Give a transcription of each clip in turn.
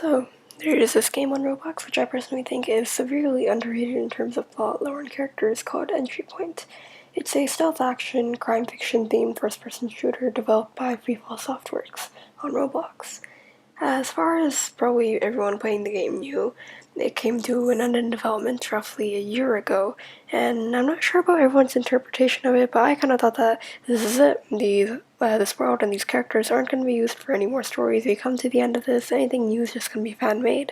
So, there is this game on Roblox, which I personally think is severely underrated in terms of plot, lore, and characters, called Entry Point. It's a stealth action, crime fiction themed first-person shooter developed by Freefall Softworks on Roblox. As far as probably everyone playing the game knew, it came to an end in development roughly a year ago, and I'm not sure about everyone's interpretation of it, but I kind of thought that this is it. This world and these characters aren't going to be used for any more stories. We come to the end of this, anything new is just going to be fan-made.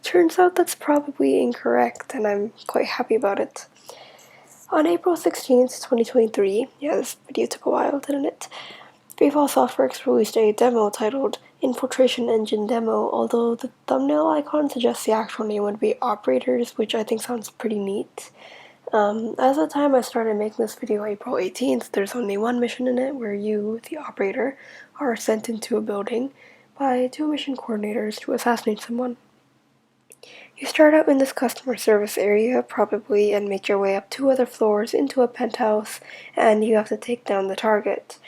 Turns out that's probably incorrect, and I'm quite happy about it. On April 16th, 2023, yeah, this video took a while, didn't it? Freefall Softworks released a demo titled Infiltration Engine Demo, although the thumbnail icon suggests the actual name would be Operators, which I think sounds pretty neat. As of the time I started making this video, April 18th, there's only one mission in it where you, the operator, are sent into a building by two mission coordinators to assassinate someone. You start out in this customer service area, probably, and make your way up 2 other floors into a penthouse, and you have to take down the target,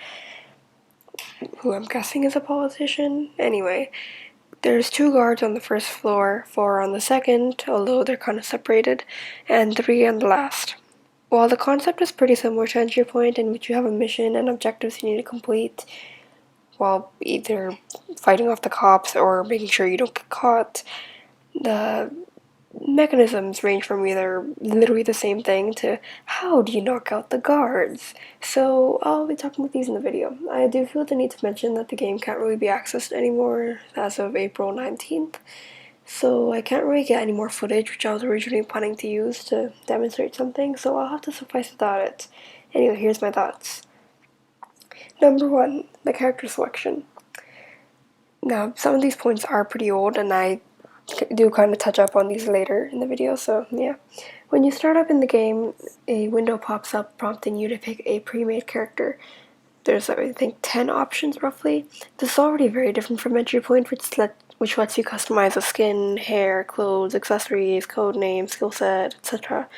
who I'm guessing is a politician. Anyway, there's 2 guards on the first floor, 4 on the second, although they're kind of separated, and 3 on the last. While the concept is pretty similar to Entry Point, in which you have a mission and objectives you need to complete, while either fighting off the cops or making sure you don't get caught, the mechanisms range from either literally the same thing to how do you knock out the guards. So I'll be talking about these in the video. I do feel the need to mention that the game can't really be accessed anymore as of April 19th, so I can't really get any more footage, which I was originally planning to use to demonstrate something, so I'll have to suffice without it. Anyway, here's my thoughts. Number 1, the character selection. Now, some of these points are pretty old, and I do kind of touch up on these later in the video, so yeah. When you start up in the game, a window pops up prompting you to pick a pre-made character. There's, I think, 10 options roughly. This is already very different from Entry Point, which lets you customize a skin, hair, clothes, accessories, code name, skill set, etc.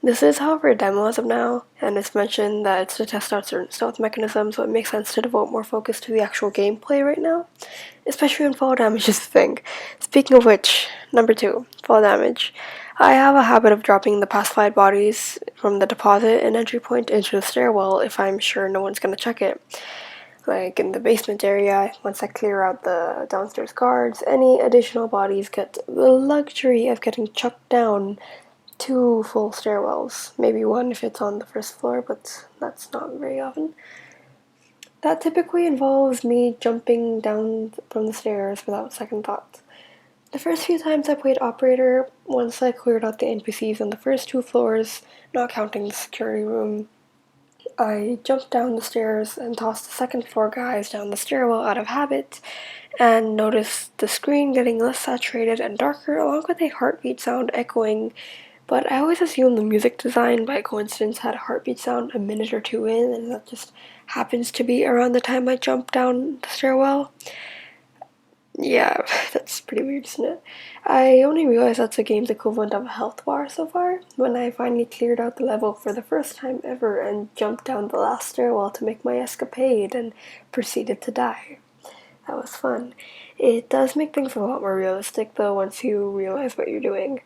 This is, however, a demo as of now, and it's mentioned that it's to test out certain stealth mechanisms, so it makes sense to devote more focus to the actual gameplay right now, especially when fall damage is a thing. Speaking of which, number 2, fall damage. I have a habit of dropping the pacified bodies from the deposit and Entry Point into the stairwell if I'm sure no one's going to check it. Like in the basement area, once I clear out the downstairs guards, any additional bodies get the luxury of getting chucked down 2 full stairwells, maybe 1 if it's on the first floor, but that's not very often. That typically involves me jumping down from the stairs without second thought. The first few times I played Operator, once I cleared out the NPCs on the first 2 floors, not counting the security room, I jumped down the stairs and tossed the second floor guys down the stairwell out of habit, and noticed the screen getting less saturated and darker, along with a heartbeat sound echoing. But I always assume the music design by coincidence had a heartbeat sound a minute or 2 in, and that just happens to be around the time I jumped down the stairwell. Yeah, that's pretty weird, isn't it? I only realized that's the game's equivalent of a health bar so far, when I finally cleared out the level for the first time ever and jumped down the last stairwell to make my escapade and proceeded to die. That was fun. It does make things a lot more realistic though once you realize what you're doing.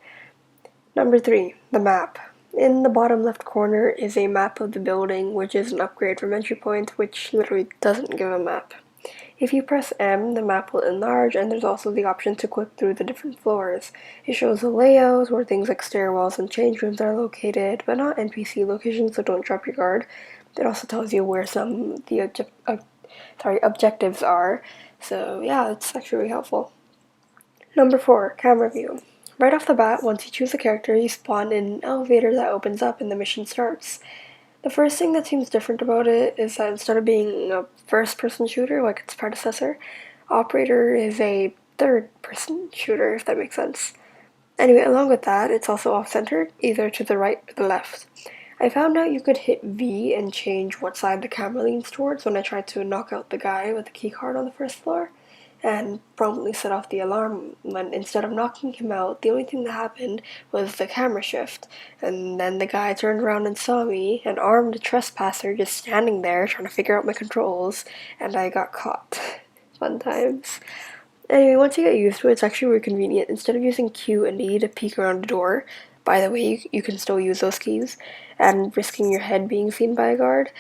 Number 3, the map. In the bottom left corner is a map of the building, which is an upgrade from Entry Point, which literally doesn't give a map. If you press M, the map will enlarge, and there's also the option to click through the different floors. It shows the layouts, where things like stairwells and change rooms are located, but not NPC locations, so don't drop your guard. It also tells you where some of the objectives are, so yeah, it's actually really helpful. Number 4, camera view. Right off the bat, once you choose a character, you spawn in an elevator that opens up and the mission starts. The first thing that seems different about it is that instead of being a first-person shooter like its predecessor, Operator is a third-person shooter, if that makes sense. Anyway, along with that, it's also off-centered, either to the right or the left. I found out you could hit V and change what side the camera leans towards when I tried to knock out the guy with the keycard on the first floor, and promptly set off the alarm when instead of knocking him out, the only thing that happened was the camera shift, and then the guy turned around and saw me, an armed trespasser just standing there trying to figure out my controls, and I got caught. Fun times. Anyway, once you get used to it, it's actually really convenient. Instead of using Q and E to peek around the door, by the way, you can still use those keys, and risking your head being seen by a guard,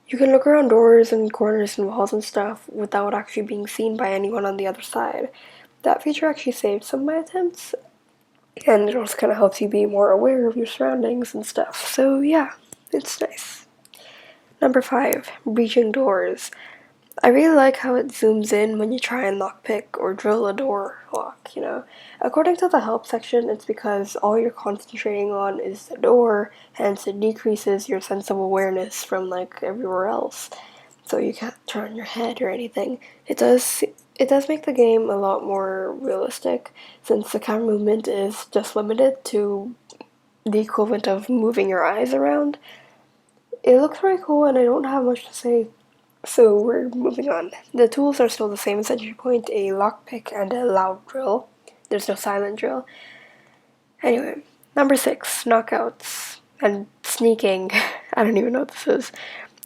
you can look around doors and corners and walls and stuff without actually being seen by anyone on the other side. That feature actually saved some of my attempts, and it also kind of helps you be more aware of your surroundings and stuff. So yeah, it's nice. Number 5, breaching doors. I really like how it zooms in when you try and lockpick or drill a door lock. According to the help section, it's because all you're concentrating on is the door, hence it decreases your sense of awareness from like everywhere else. So you can't turn your head or anything. It does make the game a lot more realistic, since the camera movement is just limited to the equivalent of moving your eyes around. It looks very cool, and I don't have much to say, so we're moving on. The tools are still the same as entry point, a lockpick and a loud drill. There's no silent drill. Anyway, number 6, knockouts and sneaking. I don't even know what this is.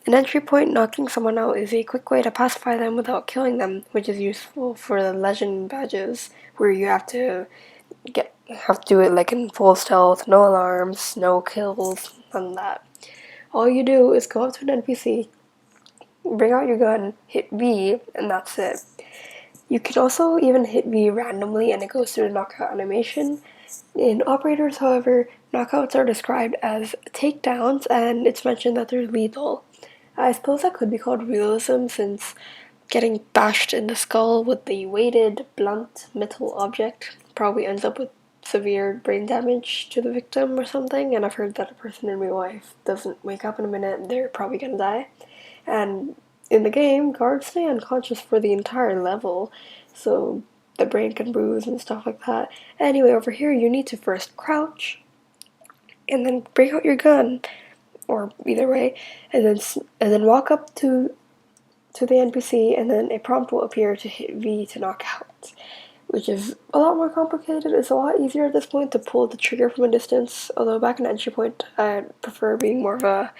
An entry point, knocking someone out, is a quick way to pacify them without killing them, which is useful for the legend badges, where you have to do it like in full stealth, no alarms, no kills, none of that. All you do is go up to an NPC, bring out your gun, hit V, and that's it. You can also even hit V randomly and it goes through the knockout animation. In operators, however, knockouts are described as takedowns, and it's mentioned that they're lethal. I suppose that could be called realism, since getting bashed in the skull with the weighted, blunt metal object probably ends up with severe brain damage to the victim or something, and I've heard that a person in real life doesn't wake up in a minute, they're probably gonna die. And in the game, guards stay unconscious for the entire level, so the brain can bruise and stuff like that. Anyway, over here you need to first crouch, and then break out your gun, or either way, and then walk up to the NPC, and then a prompt will appear to hit V to knock out, which is a lot more complicated. It's a lot easier at this point to pull the trigger from a distance, although back in entry point, I'd prefer being more of a,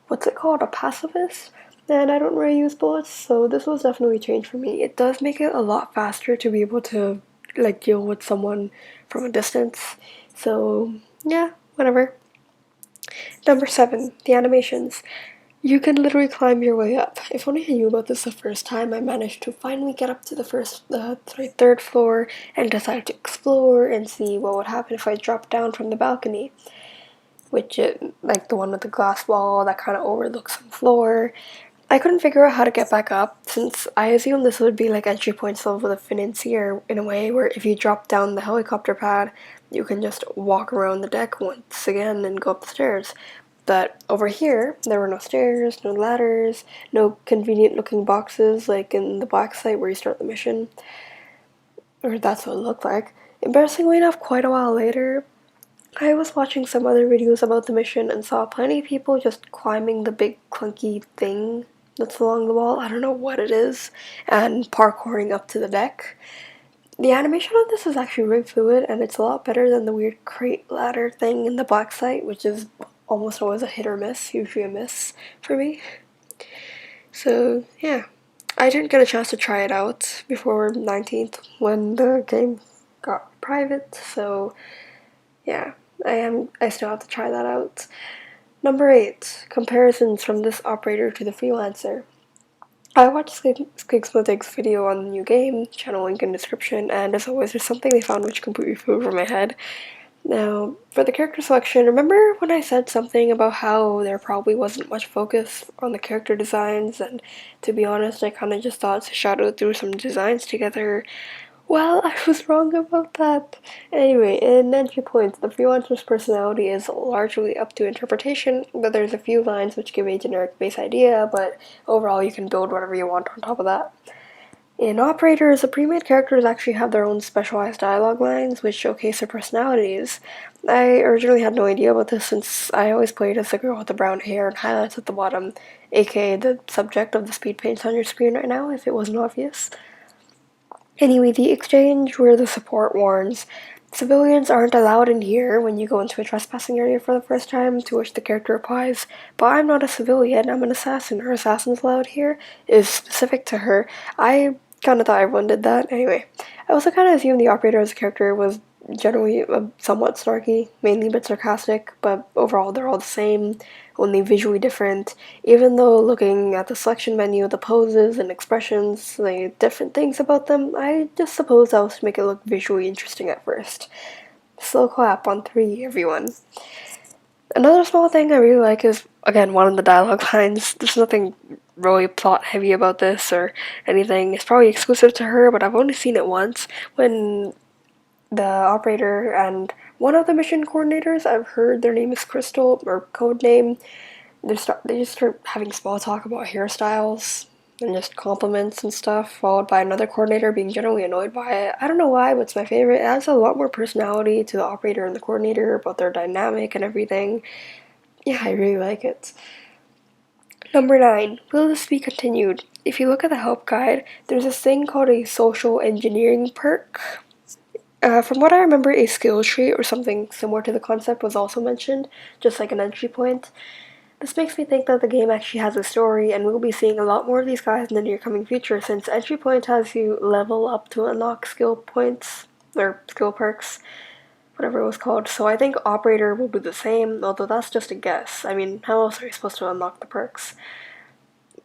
what's it called, a pacifist, and I don't really use bullets, so this was definitely a change for me. It does make it a lot faster to be able to, like, deal with someone from a distance, so yeah, whatever. Number 7, the animations. You can literally climb your way up. If only I knew about this the first time I managed to finally get up to the third floor and decide to explore and see what would happen if I dropped down from the balcony. Like the one with the glass wall that kind of overlooks the floor. I couldn't figure out how to get back up, since I assumed this would be like entry points level with a financier in a way where if you drop down the helicopter pad, you can just walk around the deck once again and go up the stairs. But over here, there were no stairs, no ladders, no convenient looking boxes like in the black site where you start the mission. Or that's what it looked like. Embarrassingly enough, quite a while later, I was watching some other videos about the mission and saw plenty of people just climbing the big clunky thing that's along the wall, I don't know what it is, and parkouring up to the deck. The animation on this is actually really fluid, and it's a lot better than the weird crate ladder thing in the black site, which is almost always a hit or miss, usually a miss for me. So yeah, I didn't get a chance to try it out before 19th when the game got private, so yeah, I still have to try that out. Number 8, comparisons from this operator to the freelancer. I watched Skigsplodig's video on the new game, channel link in description, and as always there's something they found which completely flew over my head. Now, for the character selection, remember when I said something about how there probably wasn't much focus on the character designs, and to be honest, I kinda just thought Shadow threw some designs together? Well, I was wrong about that. Anyway, in entry points, the freelancer's personality is largely up to interpretation, but there's a few lines which give a generic base idea, but overall you can build whatever you want on top of that. In operators, the pre-made characters actually have their own specialized dialogue lines, which showcase their personalities. I originally had no idea about this since I always played as the girl with the brown hair and highlights at the bottom, aka the subject of the speed paints on your screen right now, if it wasn't obvious. Anyway, the exchange where the support warns, civilians aren't allowed in here when you go into a trespassing area for the first time, to which the character replies, but I'm not a civilian, I'm an assassin, are assassins allowed here? Is specific to her. I kind of thought everyone did that. Anyway, I also kind of assumed the operator as a character was generally somewhat snarky, mainly a bit sarcastic, but overall they're all the same, only visually different. Even though looking at the selection menu, the poses and expressions, the different things about them, I just suppose that was to make it look visually interesting at first. Slow clap on 3, everyone. Another small thing I really like is, again, one of the dialogue lines. There's nothing really plot heavy about this or anything. It's probably exclusive to her, but I've only seen it once when the operator and one of the mission coordinators, I've heard their name is Crystal, or code name, they just start having small talk about hairstyles and just compliments and stuff, followed by another coordinator being generally annoyed by it. I don't know why, but it's my favorite. It adds a lot more personality to the operator and the coordinator about their dynamic and everything. Yeah, I really like it. Number 9. Will this be continued? If you look at the help guide, there's this thing called a social engineering perk. From what I remember, a skill tree or something similar to the concept was also mentioned, just like an entry point. This makes me think that the game actually has a story, and we'll be seeing a lot more of these guys in the near coming future, since entry point has you level up to unlock skill points, or skill perks, whatever it was called. So I think operator will do the same, although that's just a guess. I mean, how else are you supposed to unlock the perks?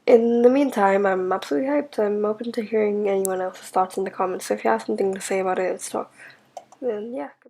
In the meantime, I'm absolutely hyped. I'm open to hearing anyone else's thoughts in the comments, so if you have something to say about it, let's talk. And yeah.